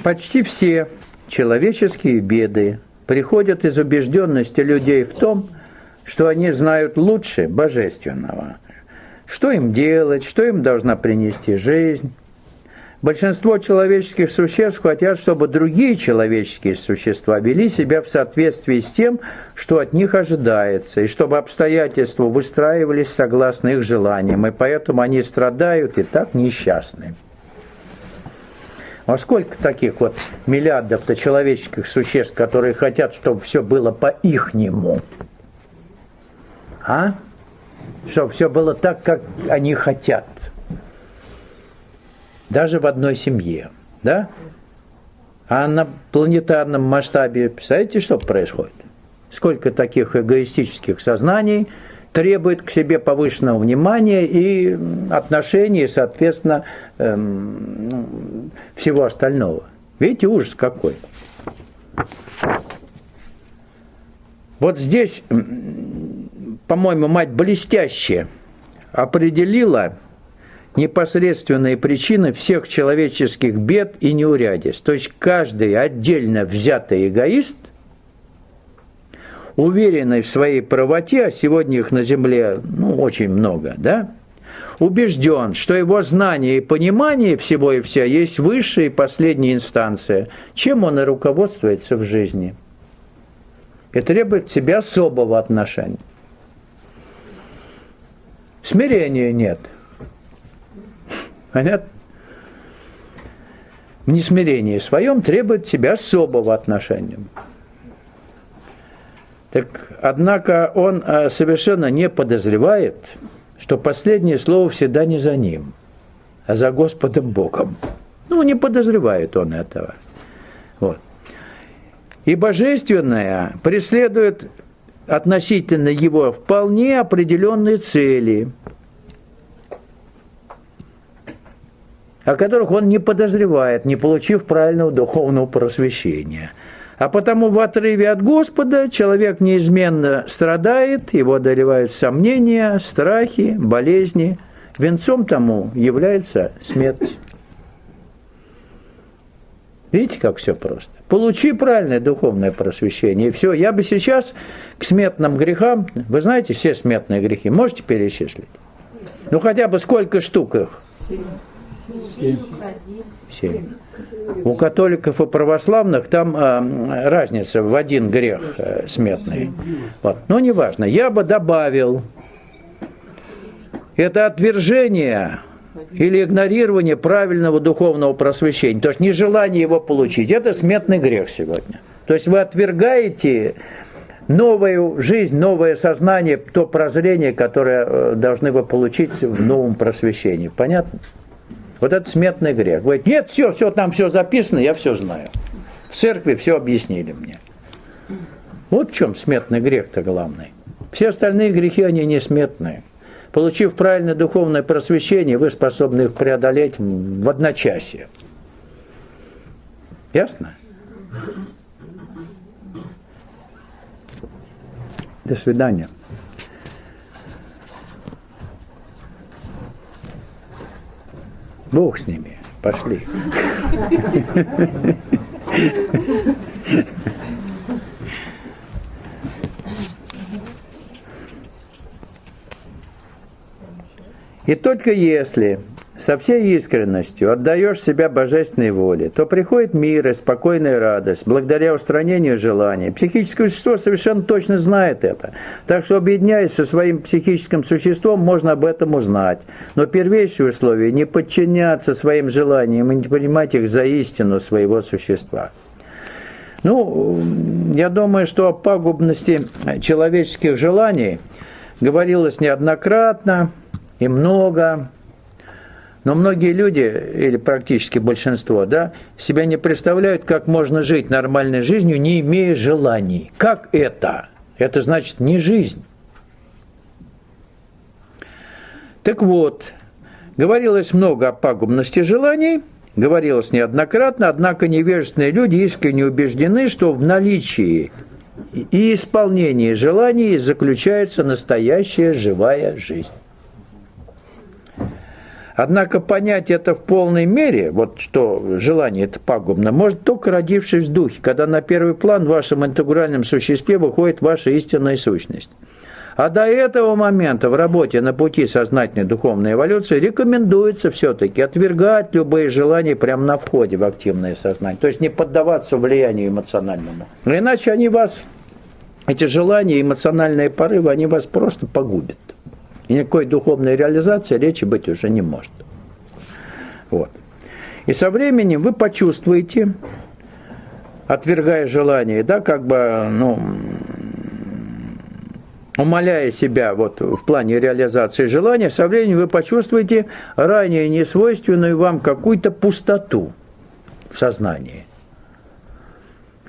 Почти все человеческие беды приходят из убежденности людей в том, что они знают лучше Божественного. Что им делать, что им должна принести жизнь. Большинство человеческих существ хотят, чтобы другие человеческие существа вели себя в соответствии с тем, что от них ожидается, и чтобы обстоятельства выстраивались согласно их желаниям, и поэтому они страдают и так несчастны. А сколько таких вот миллиардов-то человеческих существ, которые хотят, чтобы все было по-ихнему? А? Чтобы все было так, как они хотят. Даже в одной семье, да? А на планетарном масштабе, представляете, что происходит? Сколько таких эгоистических сознаний требует к себе повышенного внимания и отношений, соответственно, всего остального. Видите, ужас какой. Вот здесь, по-моему, мать блестяще определила непосредственные причины всех человеческих бед и неурядиц. То есть каждый отдельно взятый эгоист, уверенный в своей правоте, а сегодня их на Земле очень много, да, убежден, что его знание и понимание всего и вся есть высшая и последняя инстанция, чем он и руководствуется в жизни. И требует от себя особого отношения. Смирения нет. Понятно? В несмирении своем требует от себя особого отношения. Так, однако он совершенно не подозревает, что последнее слово всегда не за ним, а за Господом Богом. Не подозревает он этого. Вот. И Божественное преследует относительно его вполне определенные цели, о которых он не подозревает, не получив правильного духовного просвещения. А потому в отрыве от Господа человек неизменно страдает, его одолевают сомнения, страхи, болезни. Венцом тому является смерть. Видите, как все просто? Получи правильное духовное просвещение, и все. Я бы сейчас к смертным грехам, вы знаете все смертные грехи, можете перечислить? Хотя бы сколько штук их? 7. У католиков и православных там разница в один грех смертный. Вот. Неважно. Я бы добавил это отвержение или игнорирование правильного духовного просвещения, то есть нежелание его получить. Это смертный грех сегодня. То есть вы отвергаете новую жизнь, новое сознание, то прозрение, которое должны вы получить в новом просвещении. Понятно? Вот это смертный грех. Говорит, нет, все, там все записано, я все знаю. В церкви все объяснили мне. Вот в чем смертный грех-то главный. Все остальные грехи, они не смертные. Получив правильное духовное просвещение, вы способны их преодолеть в одночасье. Ясно? До свидания. Бог с ними. Пошли. И только если со всей искренностью отдаешь себя божественной воле, то приходит мир и спокойная радость, благодаря устранению желаний. Психическое существо совершенно точно знает это. Так что, объединяясь со своим психическим существом, можно об этом узнать. Но первейшее условие – не подчиняться своим желаниям и не принимать их за истину своего существа. Я думаю, что о пагубности человеческих желаний говорилось неоднократно и много. Но многие люди, или практически большинство, себя не представляют, как можно жить нормальной жизнью, не имея желаний. Как это? Это значит не жизнь. Так вот, говорилось много о пагубности желаний, говорилось неоднократно, однако невежественные люди искренне убеждены, что в наличии и исполнении желаний заключается настоящая живая жизнь. Однако понять это в полной мере, вот что желание это пагубно, может только родившись в духе, когда на первый план в вашем интегральном существе выходит ваша истинная сущность. А до этого момента в работе на пути сознательной духовной эволюции рекомендуется все-таки отвергать любые желания прямо на входе в активное сознание. То есть не поддаваться влиянию эмоциональному. Но иначе они вас, эти желания, эмоциональные порывы, они вас просто погубят. И никакой духовной реализации речи быть уже не может. Вот. И со временем вы почувствуете, отвергая желание, да, как бы, умаляя себя вот в плане реализации желания, со временем вы почувствуете ранее несвойственную вам какую-то пустоту в сознании.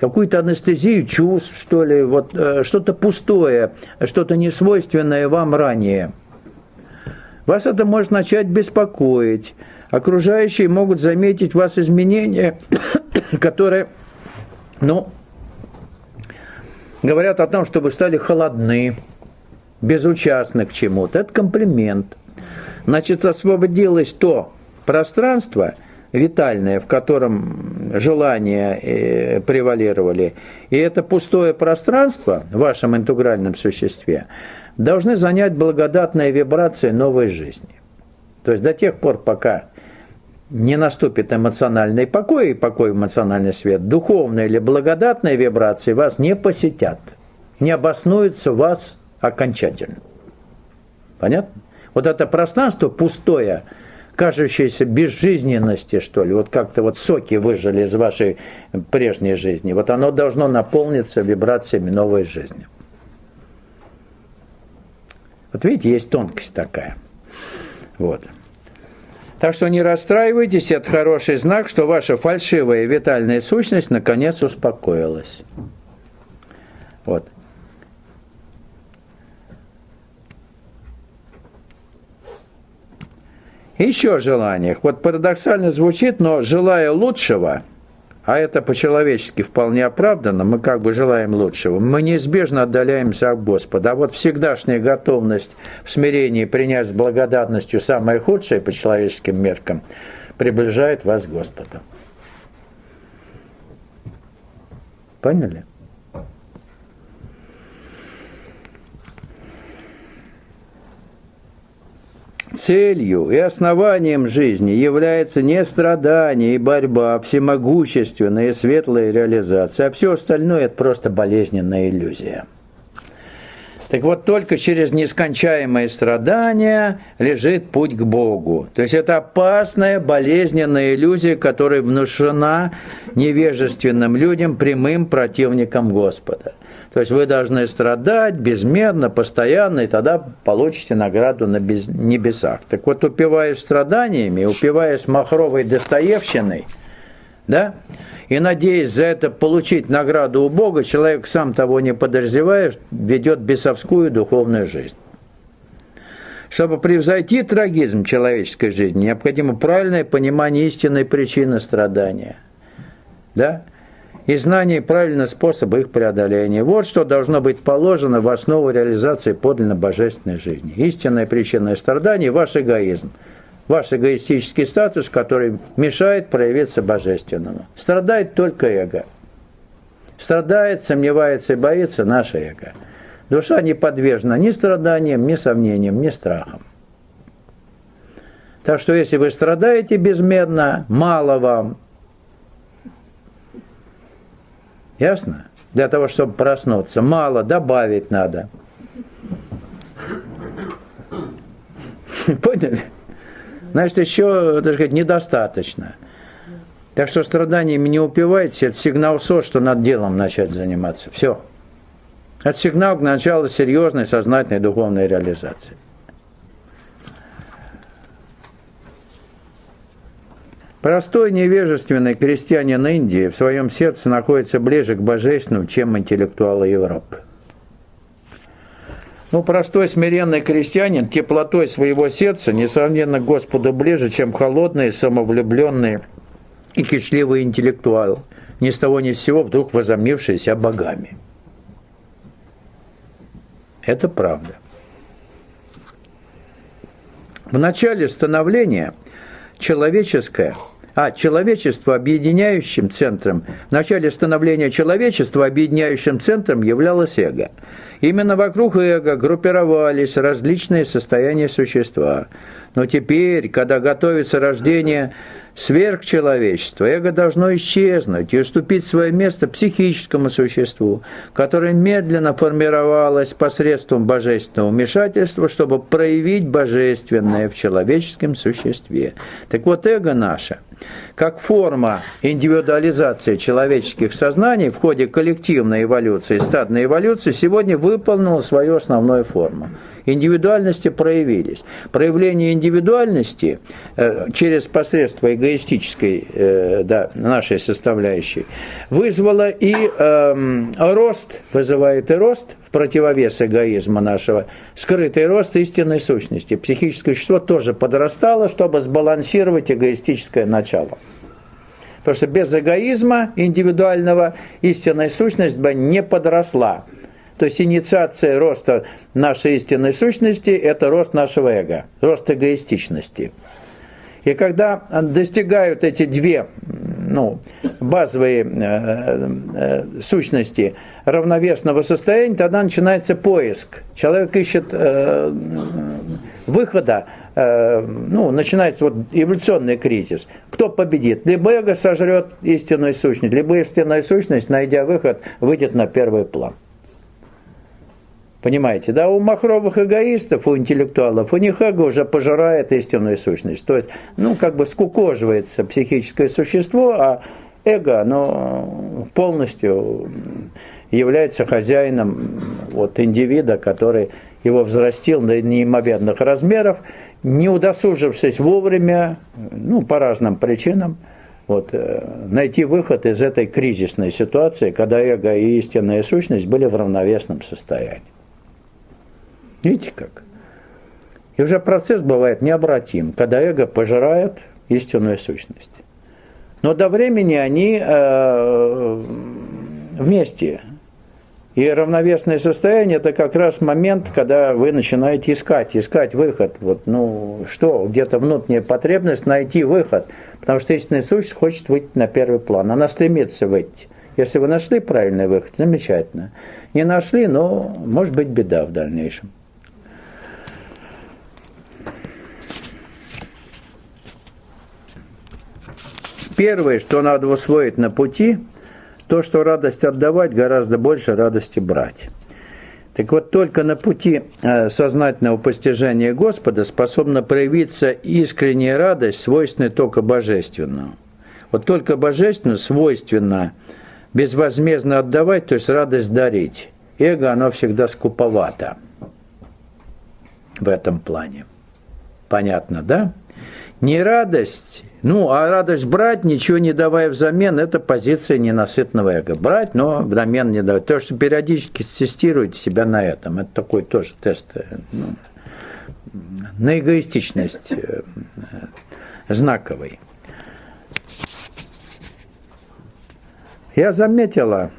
Какую-то анестезию чувств, что ли, вот что-то пустое, что-то несвойственное вам ранее. Вас это может начать беспокоить. Окружающие могут заметить в вас изменения, которые, говорят о том, что вы стали холодны, безучастны к чему-то. Это комплимент. Значит, освободилось то пространство витальное, в котором желания превалировали, и это пустое пространство в вашем интегральном существе должны занять благодатные вибрации новой жизни. То есть до тех пор, пока не наступит эмоциональный покой и покой эмоциональный свет, духовные или благодатные вибрации вас не посетят, не обоснуются в вас окончательно. Понятно? Вот это пространство пустое, кажущееся безжизненности, что ли, вот как-то вот соки выжили из вашей прежней жизни, вот оно должно наполниться вибрациями новой жизни. Вот видите, есть тонкость такая. Вот. Так что не расстраивайтесь, это хороший знак, что ваша фальшивая витальная сущность наконец успокоилась. Вот. Еще о желаниях. Вот парадоксально звучит, но желая лучшего, а это по-человечески вполне оправданно, мы как бы желаем лучшего, мы неизбежно отдаляемся от Господа. А вот всегдашняя готовность в смирении принять с благодарностью самое худшее по человеческим меркам приближает вас к Господу. Поняли? Целью и основанием жизни является не страдание и борьба, а всемогущественная и светлая реализация, а все остальное – это просто болезненная иллюзия. Так вот, только через нескончаемые страдания лежит путь к Богу. То есть это опасная, болезненная иллюзия, которая внушена невежественным людям, прямым противникам Господа. То есть вы должны страдать безмерно, постоянно, и тогда получите награду на небесах. Так вот, упиваясь страданиями, упиваясь махровой достоевщиной, да, и надеясь за это получить награду у Бога, человек, сам того не подозревая, ведет бесовскую духовную жизнь. Чтобы превзойти трагизм человеческой жизни, необходимо правильное понимание истинной причины страдания. Да? И знание правильного способа их преодоления. Вот что должно быть положено в основу реализации подлинно божественной жизни. Истинная причина страданий – ваш эгоизм. Ваш эгоистический статус, который мешает проявиться божественному. Страдает только эго. Страдает, сомневается и боится наше эго. Душа не подвержена ни страданиям, ни сомнениям, ни страхам. Так что если вы страдаете безмерно, мало вам. Ясно? Для того, чтобы проснуться. Мало, добавить надо. Поняли? Значит, еще, так сказать, недостаточно. Так что страданиями не упивайтесь, это сигнал СОС, что надо делом начать заниматься. Все. Это сигнал к началу серьезной, сознательной духовной реализации. Простой невежественный крестьянин Индии в своем сердце находится ближе к божественному, чем интеллектуалы Европы. Простой смиренный крестьянин теплотой своего сердца, несомненно, к Господу ближе, чем холодные, самовлюбленные и кичливые интеллектуалы, ни с того ни с сего вдруг возомнившие себя богами. Это правда. В начале становления человечество объединяющим центром, в начале становления человечества объединяющим центром являлось эго. Именно вокруг эго группировались различные состояния существа. Но теперь, когда готовится рождение сверхчеловечества, эго должно исчезнуть и уступить свое место психическому существу, которое медленно формировалось посредством божественного вмешательства, чтобы проявить божественное в человеческом существе. Так вот, эго наше, как форма индивидуализации человеческих сознаний в ходе коллективной эволюции, стадной эволюции, сегодня выполнило свою основную форму. Индивидуальности проявились. Проявление индивидуальности через посредство эгоистической нашей составляющей вызвало и рост, вызывает и рост в противовес эгоизма нашего, скрытый рост истинной сущности. Психическое существо тоже подрастало, чтобы сбалансировать эгоистическое начало. Потому что без эгоизма индивидуального истинная сущность бы не подросла. То есть инициация роста нашей истинной сущности – это рост нашего эго, рост эгоистичности. И когда достигают эти две базовые сущности равновесного состояния, тогда начинается поиск. Человек ищет выхода, начинается эволюционный кризис. Кто победит? Либо эго сожрет истинную сущность, либо истинная сущность, найдя выход, выйдет на первый план. Понимаете, да, у махровых эгоистов, у интеллектуалов, у них эго уже пожирает истинную сущность. То есть, скукоживается психическое существо, а эго, оно полностью является хозяином индивида, который его взрастил до неимоверных размеров, не удосужившись вовремя, по разным причинам, найти выход из этой кризисной ситуации, когда эго и истинная сущность были в равновесном состоянии. Видите как? И уже процесс бывает необратим, когда эго пожирает истинную сущность. Но до времени они вместе. И равновесное состояние – это как раз момент, когда вы начинаете искать выход. Где-то внутренняя потребность найти выход. Потому что истинная сущность хочет выйти на первый план. Она стремится выйти. Если вы нашли правильный выход, замечательно. Не нашли, но может быть беда в дальнейшем. Первое, что надо усвоить на пути, то, что радость отдавать гораздо больше радости брать. Так вот, только на пути сознательного постижения Господа способна проявиться искренняя радость, свойственная только божественному. Вот только божественному свойственно безвозмездно отдавать, то есть радость дарить. Эго, оно всегда скуповато в этом плане. Понятно, да? Не радость, а радость брать, ничего не давая взамен, это позиция ненасытного эго. Брать, но взамен не давать. То, что периодически тестируете себя на этом, это такой тоже тест на эгоистичность знаковый. Я заметила,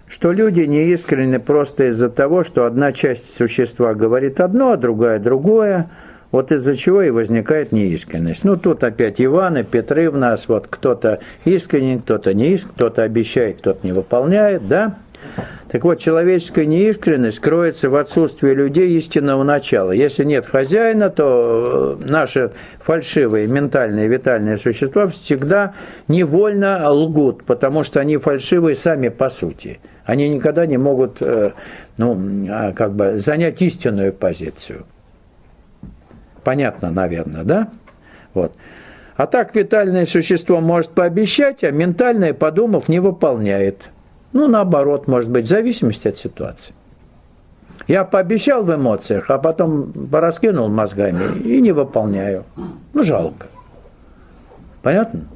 что люди неискренны просто из-за того, что одна часть существа говорит одно, а другая другое. Вот из-за чего и возникает неискренность. Тут опять Иваны, Петры в нас, кто-то искренен, кто-то не искренен, кто-то обещает, кто-то не выполняет, да? Так вот, человеческая неискренность кроется в отсутствии людей истинного начала. Если нет хозяина, то наши фальшивые ментальные, витальные существа всегда невольно лгут, потому что они фальшивые сами по сути. Они никогда не могут занять истинную позицию. Понятно, наверное, да? А так витальное существо может пообещать, а ментальное, подумав, не выполняет. Наоборот, может быть, в зависимости от ситуации. Я пообещал в эмоциях, а потом пораскинул мозгами и не выполняю. Жалко. Понятно?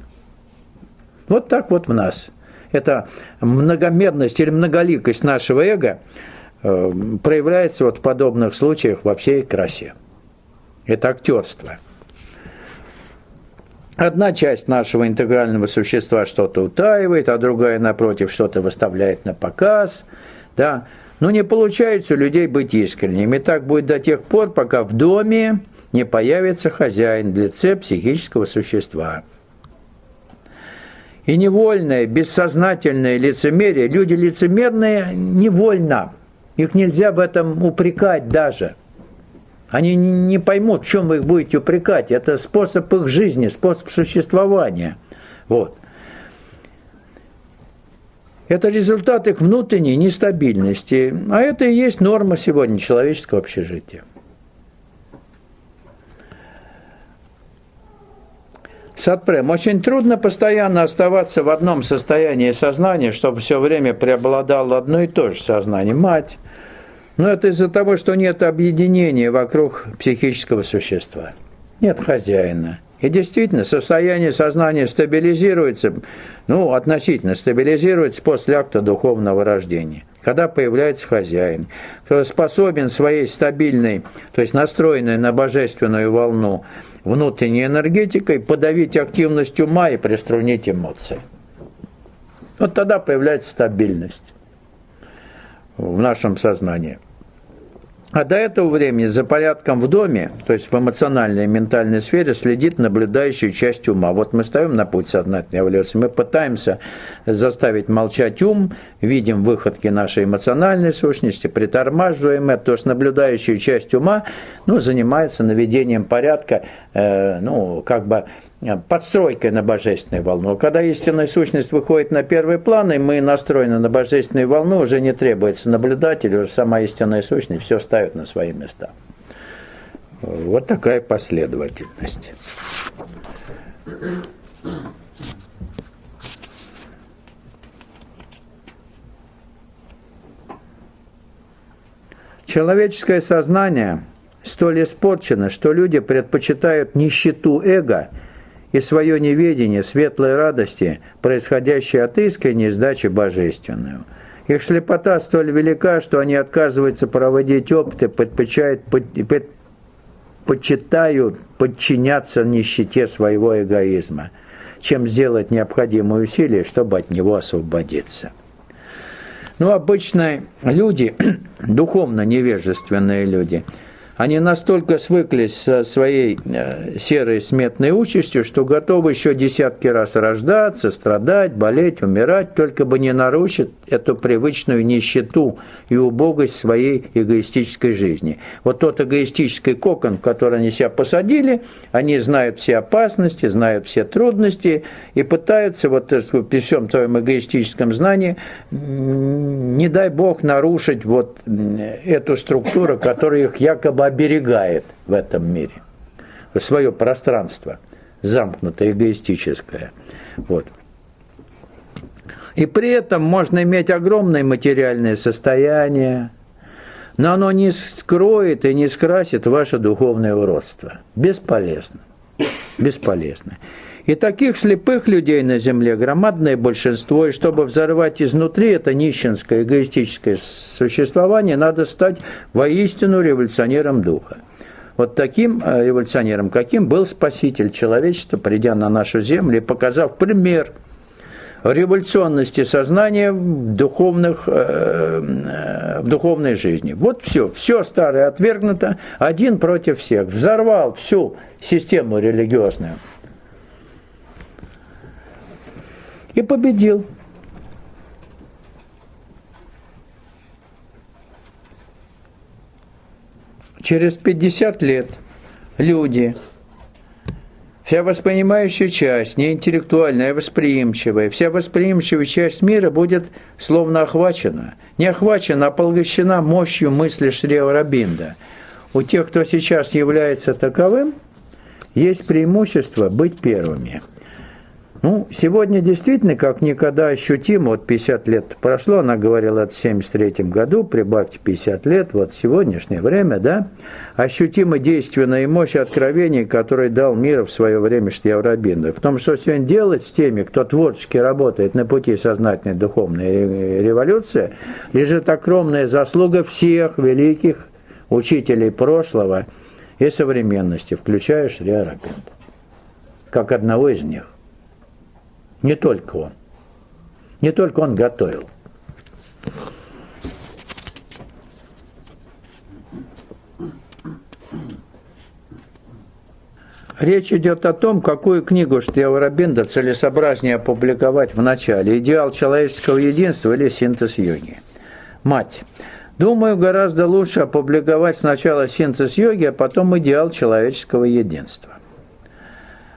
Вот так вот в нас. Это многомерность или многоликость нашего эго проявляется в подобных случаях во всей красе. Это актерство. Одна часть нашего интегрального существа что-то утаивает, а другая, напротив, что-то выставляет на показ. Да? Но не получается у людей быть искренними. И так будет до тех пор, пока в доме не появится хозяин в лице психического существа. И невольное, бессознательное лицемерие, люди лицемерные невольно, их нельзя в этом упрекать даже. Они не поймут, в чем вы их будете упрекать, это способ их жизни, способ существования. Вот. Это результат их внутренней нестабильности, а это и есть норма сегодня человеческого общежития. Сатпрем. Очень трудно постоянно оставаться в одном состоянии сознания, чтобы все время преобладало одно и то же сознание. Мать. Но это из-за того, что нет объединения вокруг психического существа. Нет хозяина. И действительно, состояние сознания стабилизируется, относительно стабилизируется после акта духовного рождения. Когда появляется хозяин, кто способен своей стабильной, то есть настроенной на божественную волну, внутренней энергетикой подавить активность ума и приструнить эмоции. Вот тогда появляется стабильность в нашем сознании. А до этого времени за порядком в доме, то есть в эмоциональной и ментальной сфере, следит наблюдающая часть ума. Вот мы стоим на путь сознательной эволюции, мы пытаемся заставить молчать ум, видим выходки нашей эмоциональной сущности, притормаживаем это, то есть наблюдающая часть ума занимается наведением порядка, подстройкой на божественную волну. Когда истинная сущность выходит на первый план, и мы настроены на божественную волну, уже не требуется наблюдатель, уже сама истинная сущность все ставит на свои места. Вот такая последовательность. Человеческое сознание столь испорчено, что люди предпочитают нищету эго и свое неведение светлой радости, происходящей от искренней сдачи божественную. Их слепота столь велика, что они отказываются проводить опыты, предпочитают подчиняться нищете своего эгоизма, чем сделать необходимые усилия, чтобы от него освободиться. Обычно люди, духовно невежественные люди, они настолько свыклись со своей серой смертной участью, что готовы еще десятки раз рождаться, страдать, болеть, умирать, только бы не нарушить эту привычную нищету и убогость своей эгоистической жизни. Вот тот эгоистический кокон, в который они себя посадили, они знают все опасности, знают все трудности и пытаются при всем твоем эгоистическом знании, не дай Бог, нарушить эту структуру, которая их якобы оберегает в этом мире. Свое пространство, замкнутое, эгоистическое. И при этом можно иметь огромное материальное состояние, но оно не скроет и не скрасит ваше духовное уродство. Бесполезно. Бесполезно. И таких слепых людей на земле громадное большинство, и чтобы взорвать изнутри это нищенское, эгоистическое существование, надо стать воистину революционером духа. Вот таким революционером, каким был Спаситель человечества, придя на нашу землю и показав пример революционности сознания в духовной жизни. Вот все старое отвергнуто, один против всех, взорвал всю систему религиозную. И победил. Через 50 лет люди, вся воспринимающая часть, не интеллектуальная, а восприимчивая, вся восприимчивая часть мира будет словно охвачена, не охвачена, а поглощена мощью мысли Шри Аурабинда. У тех, кто сейчас является таковым, есть преимущество быть первыми. Сегодня действительно как никогда ощутимо, 50 лет прошло, она говорила это в 1973 году, прибавьте 50 лет, сегодняшнее время, ощутимо действенная мощь откровений, которые дал миру в свое время Шри Аурабинда. В том, что сегодня делать с теми, кто творчески работает на пути сознательной духовной революции, лежит огромная заслуга всех великих учителей прошлого и современности, включая Шри Аурабинда, как одного из них. Не только он. Не только он готовил. Речь идет о том, какую книгу Шри Ауробинда целесообразнее опубликовать в начале. «Идеал человеческого единства» или «Синтез йоги». Мать. Думаю, гораздо лучше опубликовать сначала «Синтез йоги», а потом «Идеал человеческого единства».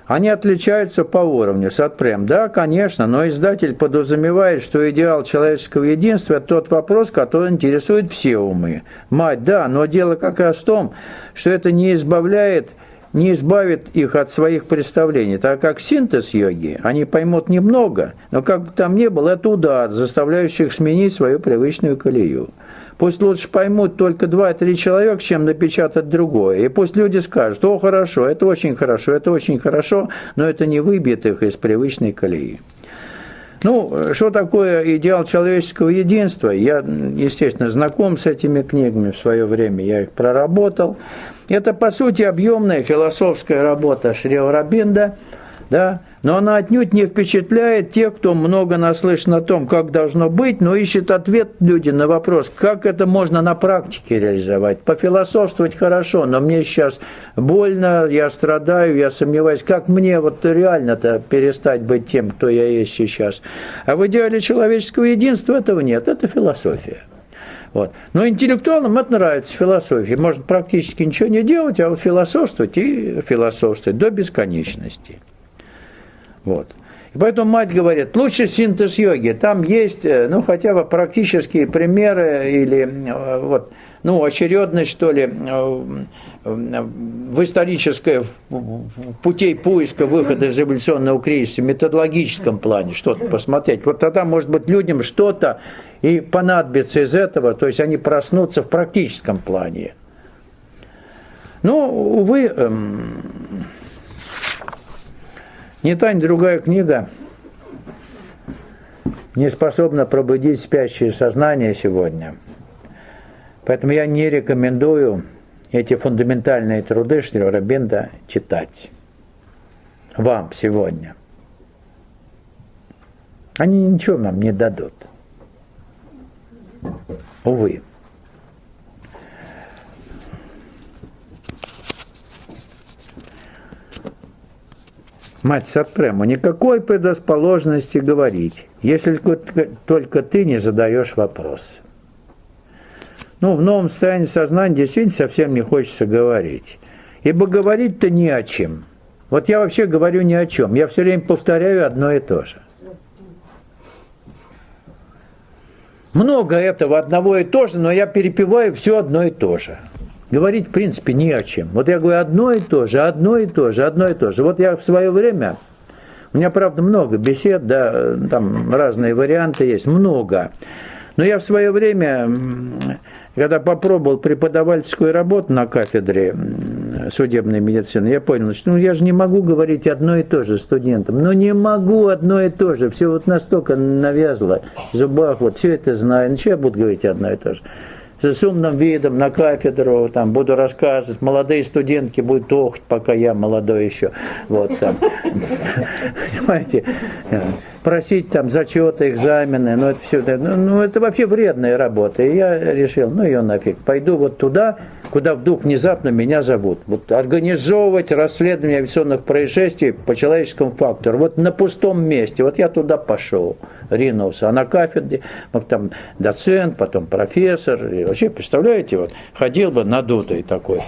Они отличаются по уровню. Сатпрем. Да, конечно, но издатель подразумевает, что идеал человеческого единства – это тот вопрос, который интересует все умы. Мать, да, но дело как раз в том, что это не избавит их от своих представлений, так как синтез йоги, они поймут немного, но как бы там ни было, это удар, заставляющий их сменить свою привычную колею. Пусть лучше поймут только 2-3 человека, чем напечатать другое. И пусть люди скажут: о, хорошо, это очень хорошо, но это не выбьет их из привычной колеи. Ну, что такое идеал человеческого единства? Я, естественно, знаком с этими книгами в свое время, я их проработал. Это, по сути, объемная философская работа Шри Ауробинда, да? Но она отнюдь не впечатляет тех, кто много наслышан о том, как должно быть, но ищет ответ люди на вопрос, как это можно на практике реализовать. Пофилософствовать хорошо, но мне сейчас больно, я страдаю, я сомневаюсь, как мне вот реально-то перестать быть тем, кто я есть сейчас. А в идеале человеческого единства этого нет, это философия. Вот. Но интеллектуалам это нравится, философия. Можно практически ничего не делать, а вот философствовать и философствовать до бесконечности. Вот. И поэтому мать говорит, лучше синтез йоги. Там есть, ну, хотя бы практические примеры или вот, ну, очередность, что ли, в историческое путей поиска выхода из эволюционного кризиса в методологическом плане что-то посмотреть. Вот тогда, может быть, людям что-то и понадобится из этого, то есть они проснутся в практическом плане. Но, увы, ни та, ни другая книга не способна пробудить спящее сознание сегодня. Поэтому я не рекомендую эти фундаментальные труды Шри Ауробинда читать вам сегодня. Они ничего нам не дадут. Увы. Мать Сатпрема, никакой предрасположенности говорить, если только ты не задаешь вопрос. Ну, в новом состоянии сознания действительно совсем не хочется говорить. Ибо говорить-то ни о чем. Вот я вообще говорю ни о чем. Я все время повторяю одно и то же. Много этого одного и то же, но я перепеваю все одно и то же. Говорить, в принципе, ни о чем. Вот я говорю одно и то же, одно и то же, одно и то же. Вот я в свое время, у меня, правда, много бесед, да, там разные варианты есть, много. Но я в свое время, когда попробовал преподавательскую работу на кафедре судебной медицины, я понял, что ну, я же не могу говорить одно и то же студентам. Ну не могу одно и то же. Все вот настолько навязло в зубах, вот все это знаю. Ну что я буду говорить одно и то же? С умным видом на кафедру, там, буду рассказывать, молодые студентки будут охать, пока я молодой еще, вот там, понимаете, просить там зачеты, экзамены, ну это все, ну это вообще вредная работа, и я решил, ну ее нафиг, пойду вот туда, куда вдруг внезапно меня зовут, вот организовывать расследование авиационных происшествий по человеческому фактору, вот на пустом месте, вот я туда пошел, ринулся, а на кафедре, вот там доцент, потом профессор, и вообще, представляете, вот ходил бы надутый такой.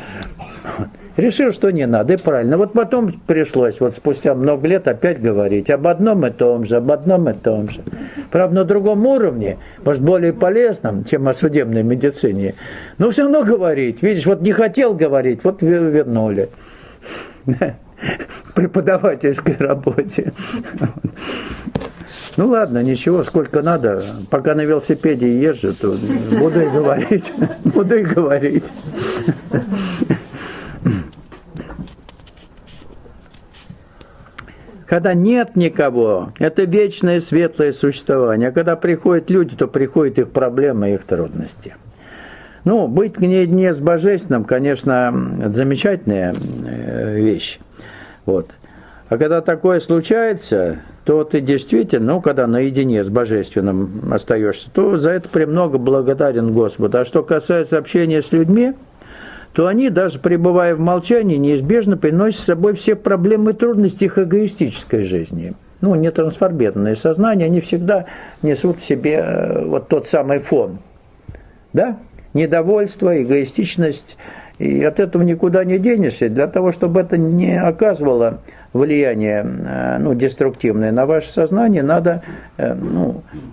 Решил, что не надо, и правильно. Вот потом пришлось, вот спустя много лет опять говорить об одном и том же, об одном и том же. Правда, на другом уровне, может, более полезном, чем о судебной медицине. Но все равно говорить. Видишь, вот не хотел говорить, вот вернули. В преподавательской работе. Ну ладно, ничего, сколько надо. Пока на велосипеде езжу, то буду и говорить. Буду и говорить. Когда нет никого, это вечное светлое существование. А когда приходят люди, то приходят их проблемы и их трудности. Ну, быть наедине с Божественным, конечно, это замечательная вещь. Вот. А когда такое случается, то ты действительно, ну, когда наедине с Божественным остаешься, то за это премного благодарен Господу. А что касается общения с людьми, то они, даже пребывая в молчании, неизбежно приносят с собой все проблемы и трудности их эгоистической жизни. Ну, нетрансформированные сознания, они всегда несут в себе вот тот самый фон. Да? Недовольство, эгоистичность. И от этого никуда не денешься. Для того, чтобы это не оказывало влияние деструктивное на ваше сознание, надо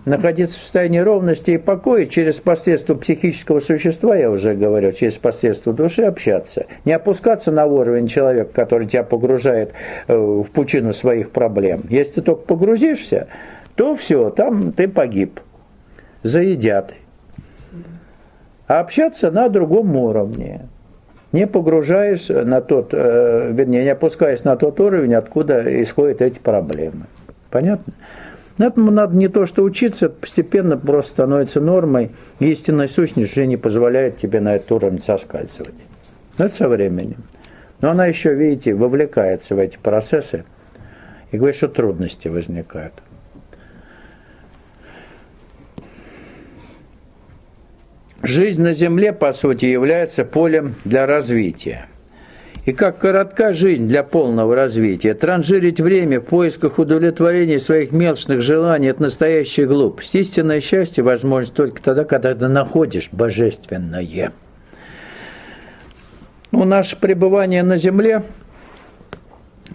находиться в состоянии ровности и покоя, через посредство психического существа, я уже говорю, через посредство души общаться. Не опускаться на уровень человека, который тебя погружает в пучину своих проблем. Если ты только погрузишься, то все, там ты погиб, заедят. А общаться на другом уровне. Не погружаясь на тот, не опускаясь на тот уровень, откуда исходят эти проблемы. Понятно? Этому надо не то что учиться, это постепенно просто становится нормой. Истинная сущность уже не позволяет тебе на этот уровень соскальзывать. Но это со временем. Но она еще, видите, вовлекается в эти процессы и говорит, что трудности возникают. Жизнь на Земле, по сути, является полем для развития. И как коротка жизнь для полного развития, транжирить время в поисках удовлетворения своих мелочных желаний – это настоящая глупость. Истинное счастье возможно только тогда, когда ты находишь божественное. Наше пребывание на Земле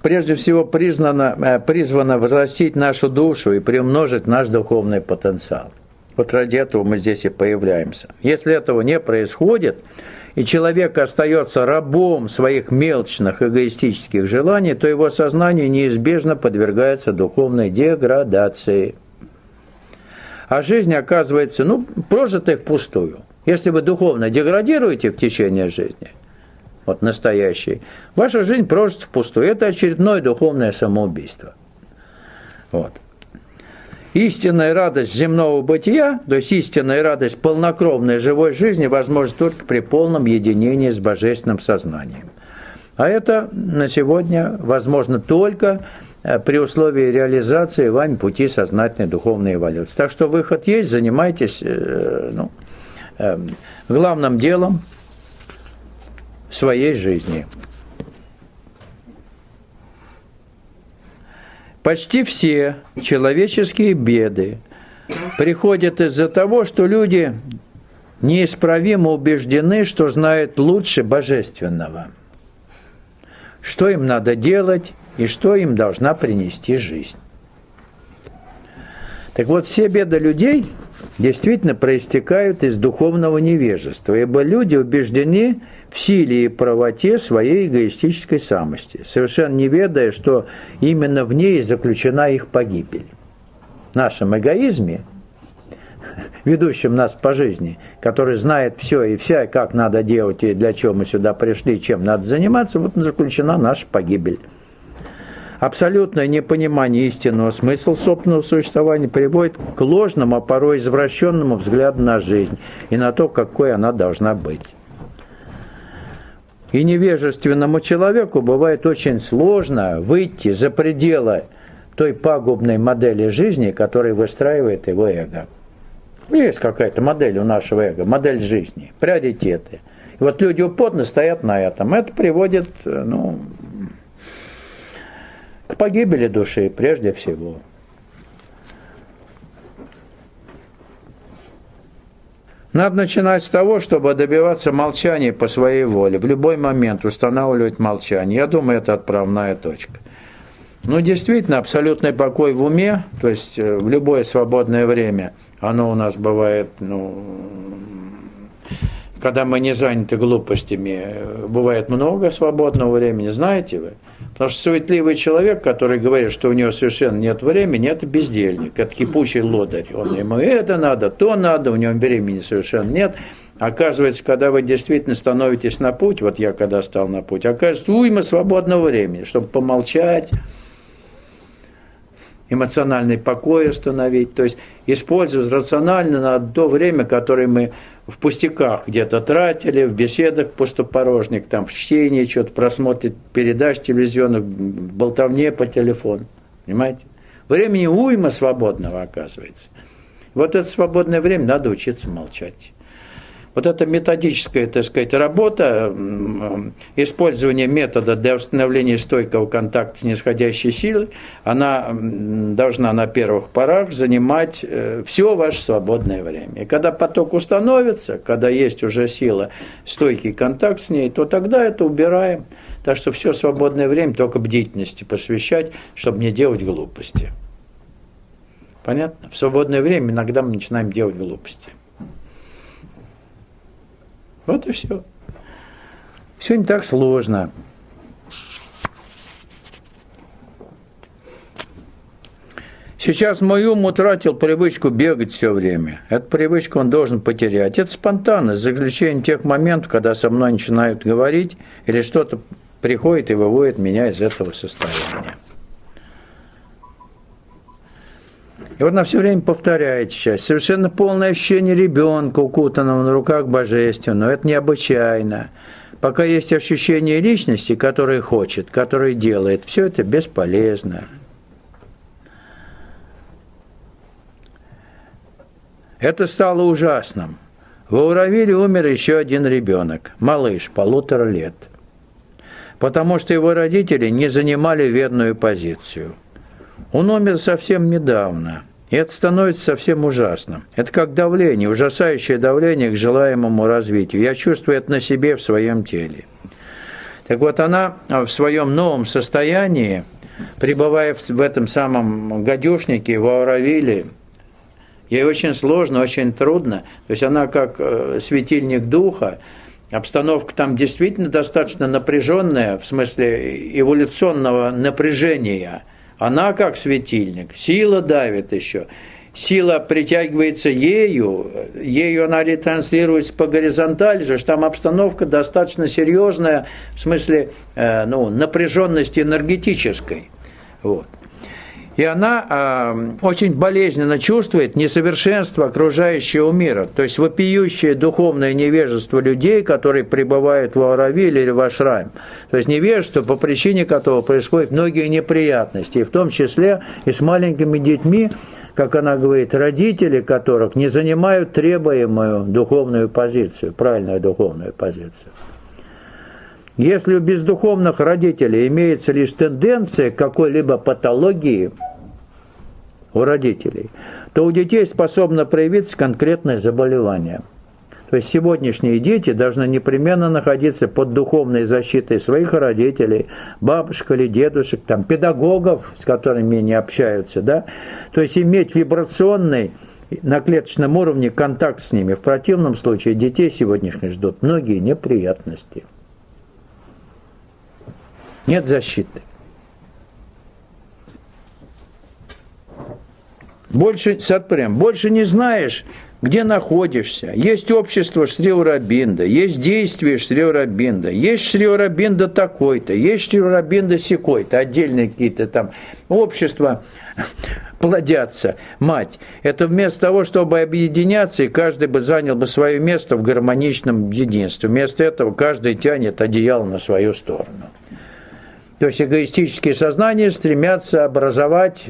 прежде всего призвано возрастить нашу душу и приумножить наш духовный потенциал. Вот ради этого мы здесь и появляемся. Если этого не происходит, и человек остается рабом своих мелочных эгоистических желаний, то его сознание неизбежно подвергается духовной деградации. А жизнь оказывается, прожитой впустую. Если вы духовно деградируете в течение жизни, вот настоящей, ваша жизнь прожита впустую. Это очередное духовное самоубийство. Вот. Истинная радость земного бытия, то есть истинная радость полнокровной живой жизни, возможна только при полном единении с божественным сознанием. А это на сегодня возможно только при условии реализации вами пути сознательной духовной эволюции. Так что выход есть, занимайтесь главным делом своей жизни. Почти все человеческие беды приходят из-за того, что люди неисправимо убеждены, что знают лучше божественного, что им надо делать и что им должна принести жизнь. Так вот, все беды людей действительно проистекают из духовного невежества, ибо люди убеждены в силе и правоте своей эгоистической самости, совершенно не ведая, что именно в ней заключена их погибель. В нашем эгоизме, ведущем нас по жизни, который знает все и вся, как надо делать, и для чего мы сюда пришли, чем надо заниматься, вот заключена наша погибель. Абсолютное непонимание истинного смысла собственного существования приводит к ложному, а порой извращенному взгляду на жизнь и на то, какой она должна быть. И невежественному человеку бывает очень сложно выйти за пределы той пагубной модели жизни, которую выстраивает его эго. Есть какая-то модель у нашего эго, модель жизни, приоритеты. И вот люди упорно стоят на этом. Это приводит, к погибели души прежде всего. Надо начинать с того, чтобы добиваться молчания по своей воле. В любой момент устанавливать молчание. Я думаю, это отправная точка. Действительно, абсолютный покой в уме, то есть в любое свободное время, оно у нас бывает, когда мы не заняты глупостями, бывает много свободного времени, знаете вы? Потому что суетливый человек, который говорит, что у него совершенно нет времени, это бездельник, это кипучий лодырь. Ему это надо, то надо, у него времени совершенно нет. Оказывается, когда вы действительно становитесь на путь, вот я когда стал на путь, оказывается, уйма свободного времени, чтобы помолчать, эмоциональный покой установить, то есть использовать рационально на то время, которое мы в пустяках где-то тратили, в беседах пустопорожник, там, в чтении, что-то просмотре передач телевизионных, в болтовне по телефону. Понимаете? Времени уйма свободного, оказывается. Вот это свободное время надо учиться молчать. Вот эта методическая, так сказать, работа, использование метода для установления стойкого контакта с нисходящей силой, она должна на первых порах занимать все ваше свободное время. И когда поток установится, когда есть уже сила, стойкий контакт с ней, то тогда это убираем. Так что все свободное время только бдительности посвящать, чтобы не делать глупости. Понятно? В свободное время иногда мы начинаем делать глупости. Вот и все. Все не так сложно. Сейчас мой ум утратил привычку бегать все время. Эту привычку он должен потерять. Это спонтанность, за исключением тех моментов, когда со мной начинают говорить, или что-то приходит и выводит меня из этого состояния. И вот она все время повторяет сейчас. Совершенно полное ощущение ребенка, укутанного на руках божественного. Это необычайно. Пока есть ощущение личности, которая хочет, которая делает, все это бесполезно. Это стало ужасным. В Ауравиле умер еще один ребенок, малыш, 1,5 лет. Потому что его родители не занимали верную позицию. Он умер совсем недавно. И это становится совсем ужасным. Это как давление, ужасающее давление к желаемому развитию. Я чувствую это на себе, в своем теле. Так вот, она в своем новом состоянии, пребывая в этом самом гадюшнике, в Ауравиле, ей очень сложно, очень трудно. То есть она как светильник духа, обстановка там действительно достаточно напряженная, в смысле эволюционного напряжения. Она как светильник, сила давит еще, сила притягивается ею она ретранслируется по горизонтали же, там обстановка достаточно серьезная, в смысле напряженности энергетической. Вот. И она очень болезненно чувствует несовершенство окружающего мира, то есть вопиющее духовное невежество людей, которые пребывают в Ауравиле или в ашраме. То есть невежество, по причине которого происходят многие неприятности, и в том числе и с маленькими детьми, как она говорит, родители которых не занимают требуемую духовную позицию, правильную духовную позицию. Если у бездуховных родителей имеется лишь тенденция к какой-либо патологии у родителей, то у детей способно проявиться конкретное заболевание. То есть сегодняшние дети должны непременно находиться под духовной защитой своих родителей, бабушек или дедушек, там, педагогов, с которыми они общаются, да? То есть иметь вибрационный на клеточном уровне контакт с ними. В противном случае детей сегодняшних ждут многие неприятности. Нет защиты. Больше не знаешь, где находишься. Есть общество Шри Аурабинда, есть действие Шри Аурабинда, есть Шри Аурабинда такой-то, есть Шри Аурабинда сякой-то, отдельные какие-то там общества плодятся. Мать, это вместо того, чтобы объединяться, и каждый бы занял бы свое место в гармоничном единстве. Вместо этого каждый тянет одеяло на свою сторону. То есть эгоистические сознания стремятся образовать,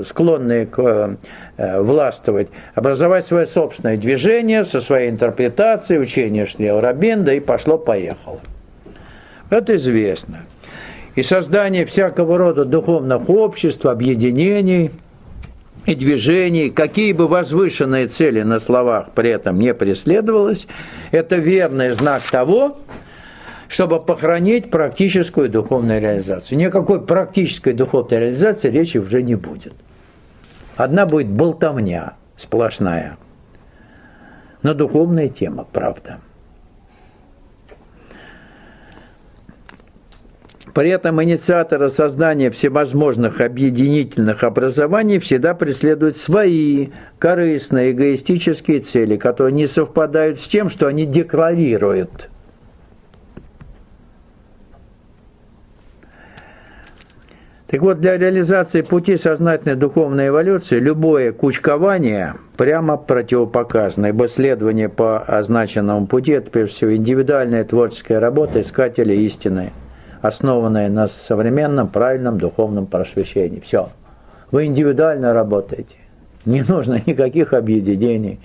склонные к властвовать, образовать свое собственное движение со своей интерпретацией, учения Шри Аурабинда, и пошло-поехало. Это известно. И создание всякого рода духовных обществ, объединений и движений, какие бы возвышенные цели на словах при этом не преследовалось, это верный знак того, чтобы похоронить практическую духовную реализацию. Никакой практической духовной реализации речи уже не будет. Одна будет болтовня сплошная. Но духовная тема, правда. При этом инициаторы создания всевозможных объединительных образований всегда преследуют свои корыстные, эгоистические цели, которые не совпадают с тем, что они декларируют. Так вот, для реализации пути сознательной духовной эволюции любое кучкование прямо противопоказано, ибо следование по означенному пути – это, прежде всего, индивидуальная творческая работа искателя истины, основанная на современном правильном духовном просвещении. Все. Вы индивидуально работаете. Не нужно никаких объединений.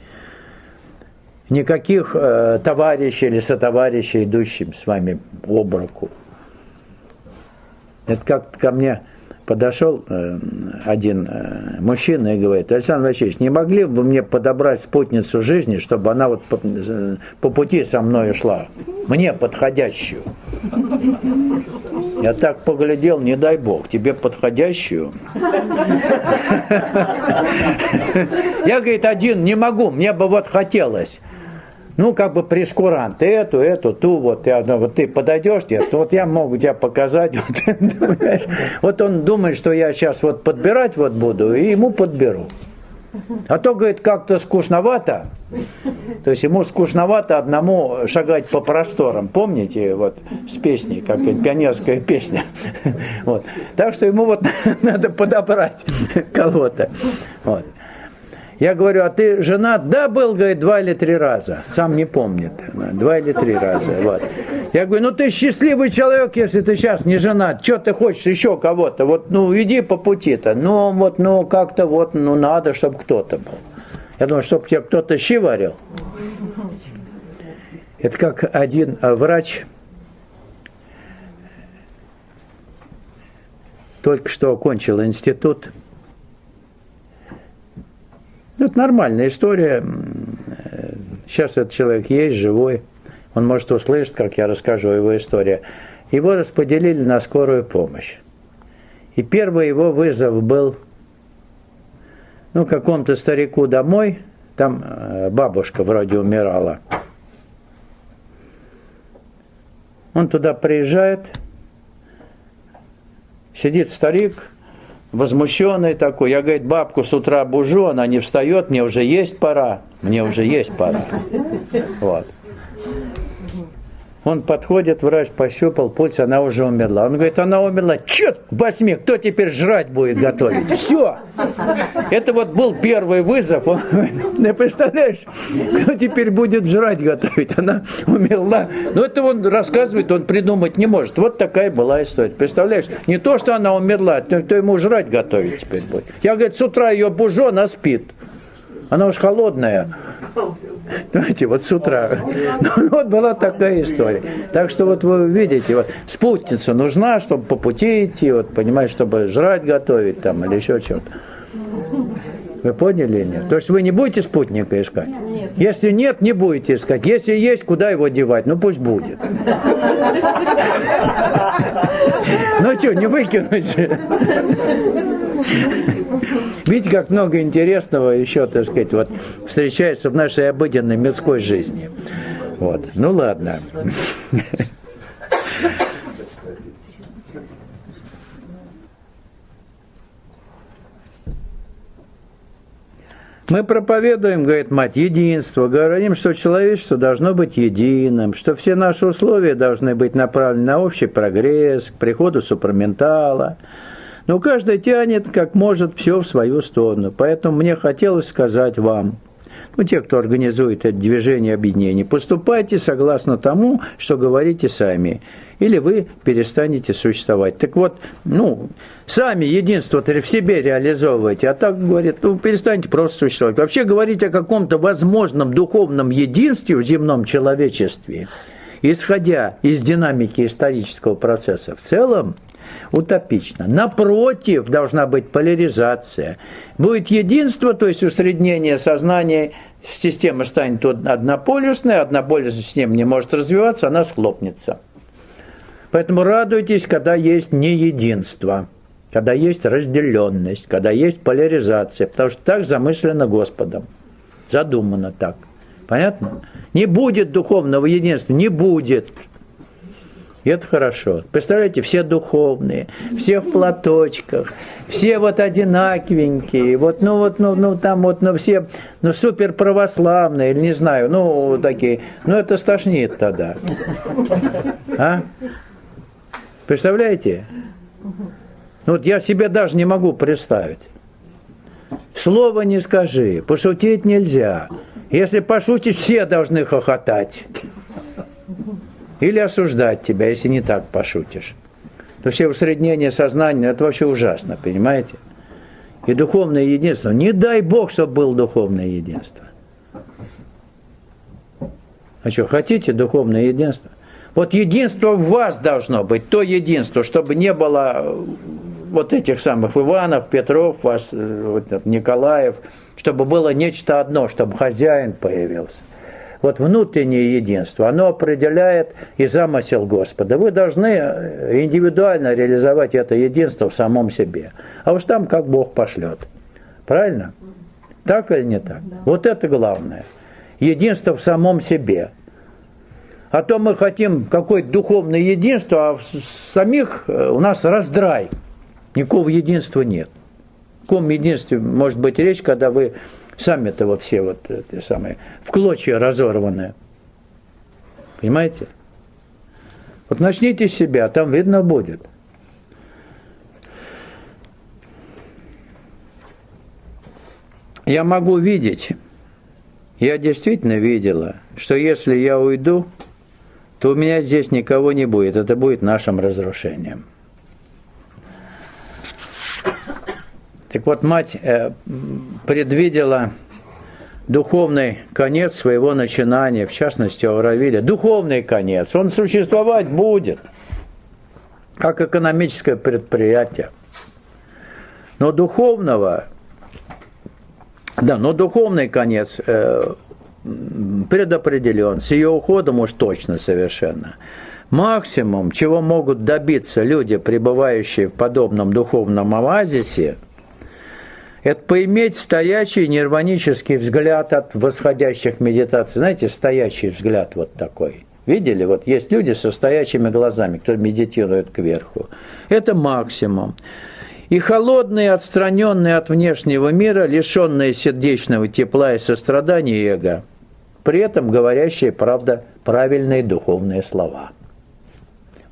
никаких товарищей или сотоварищей, идущим с вами об руку. Это как как-то ко мне подошел один мужчина и говорит: Александр Васильевич, не могли бы вы мне подобрать спутницу жизни, чтобы она вот по пути со мной шла, мне подходящую? Я так поглядел, не дай бог, тебе подходящую. Я, говорит, один не могу, мне бы вот хотелось. Ну, как бы прескурант, эту, ту, вот ты подойдешь, вот я могу тебе показать. Вот он думает, что я сейчас вот подбирать вот буду, и ему подберу. А то, говорит, как-то скучновато. То есть ему скучновато одному шагать по просторам. Помните, вот с песней, как пионерская песня. Вот. Так что ему вот надо подобрать кого-то. Вот. Я говорю: а ты женат? Да, был, говорит, 2 или 3 раза. Сам не помнит. 2 или 3 раза. Вот. Я говорю: ну ты счастливый человек, если ты сейчас не женат. Что ты хочешь еще кого-то? Вот, ну, иди по пути-то. Ну, вот, ну, как-то вот, ну, надо, чтобы кто-то был. Я думаю, чтобы тебе кто-то щи варил. Это как один врач только что окончил институт. Это нормальная история. Сейчас этот человек есть, живой. Он может услышать, как я расскажу его историю. Его распределили на скорую помощь. И первый его вызов был, ну, какому-то старику домой. Там бабушка вроде умирала. Он туда приезжает. Сидит старик, возмущенный такой. Я, говорит, бабку с утра бужу, она не встает, мне уже есть пора. Вот. Он подходит, врач пощупал пульс, она уже умерла. Он говорит: она умерла. Черт возьми, кто теперь жрать будет готовить? Все. Это вот был первый вызов. Он, ты представляешь, кто теперь будет жрать готовить? Она умерла. Но это он рассказывает, он придумать не может. Вот такая была история. Представляешь, не то, что она умерла, кто ему жрать готовить теперь будет. Я, говорит, с утра ее бужу, она спит. Она уж холодная. Знаете, вот с утра. Вот была такая история. Так что вот вы видите, вот спутница нужна, чтобы по пути идти, вот, понимаете, чтобы жрать готовить там или еще что-то. Вы поняли или нет? То есть вы не будете спутника искать? Нет. Если нет, не будете искать. Если есть, куда его девать? Ну пусть будет. Ну что, не выкинуть же? Видите, как много интересного еще, так сказать, вот, встречается в нашей обыденной мирской жизни. Вот. Ну ладно. Мы проповедуем, говорит мать, единство, говорим, что человечество должно быть единым, что все наши условия должны быть направлены на общий прогресс, к приходу супраментала. Но каждый тянет, как может, все в свою сторону. Поэтому мне хотелось сказать вам, ну, те, кто организует это движение объединений, поступайте согласно тому, что говорите сами, или вы перестанете существовать. Так вот, ну, сами единство в себе реализовывайте, а так, говорит, ну, перестаньте просто существовать. Вообще говорить о каком-то возможном духовном единстве в земном человечестве, исходя из динамики исторического процесса в целом, утопично. Напротив, должна быть поляризация. Будет единство, то есть усреднение сознания, система станет однополюсной, однополюсная система не может развиваться, она схлопнется. Поэтому радуйтесь, когда есть неединство, когда есть разделенность, когда есть поляризация, потому что так замыслено Господом, задумано так. Понятно? Не будет духовного единства, не будет. И это хорошо. Представляете, все духовные, все в платочках, все вот одинаковенькие, вот, там вот, все, супер православные, или не знаю, такие, это стошнит тогда. А? Представляете? Вот я себе даже не могу представить. Слова не скажи, пошутить нельзя. Если пошутишь, все должны хохотать. Или осуждать тебя, если не так пошутишь. То все усреднение сознания, это вообще ужасно, понимаете? И духовное единство. Не дай Бог, чтобы было духовное единство. А что, хотите духовное единство? Вот единство в вас должно быть, то единство, чтобы не было вот этих самых Иванов, Петров, вас, вот, Николаев, чтобы было нечто одно, чтобы хозяин появился. Вот внутреннее единство, оно определяет и замысел Господа. Вы должны индивидуально реализовать это единство в самом себе. А уж там как Бог пошлет. Правильно? Так или не так? Да. Вот это главное. Единство в самом себе. А то мы хотим какое-то духовное единство, а в самих у нас раздрай. Никакого единства нет. О каком единстве может быть речь, когда вы сами-то во все вот эти самые в клочья разорванные. Понимаете? Вот начните с себя, там видно будет. Я могу видеть, я действительно видела, что если я уйду, то у меня здесь никого не будет. Это будет нашим разрушением. Так вот, мать предвидела духовный конец своего начинания, в частности, Ауравиля. Духовный конец. Он существовать будет, как экономическое предприятие. Но духовный конец предопределен. С ее уходом уж точно совершенно. Максимум, чего могут добиться люди, пребывающие в подобном духовном оазисе, это поиметь стоячий нирванический взгляд от восходящих медитаций. Знаете, стоячий взгляд вот такой. Видели? Вот есть люди со стоячими глазами, которые медитируют кверху. Это максимум. И холодные, отстраненные от внешнего мира, лишенные сердечного тепла и сострадания эго, при этом говорящие, правда, правильные духовные слова.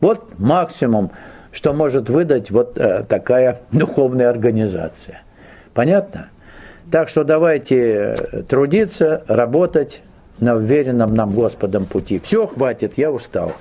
Вот максимум, что может выдать вот такая духовная организация. Понятно? Так что давайте трудиться, работать на уверенном нам Господом пути. Все, хватит, я устал.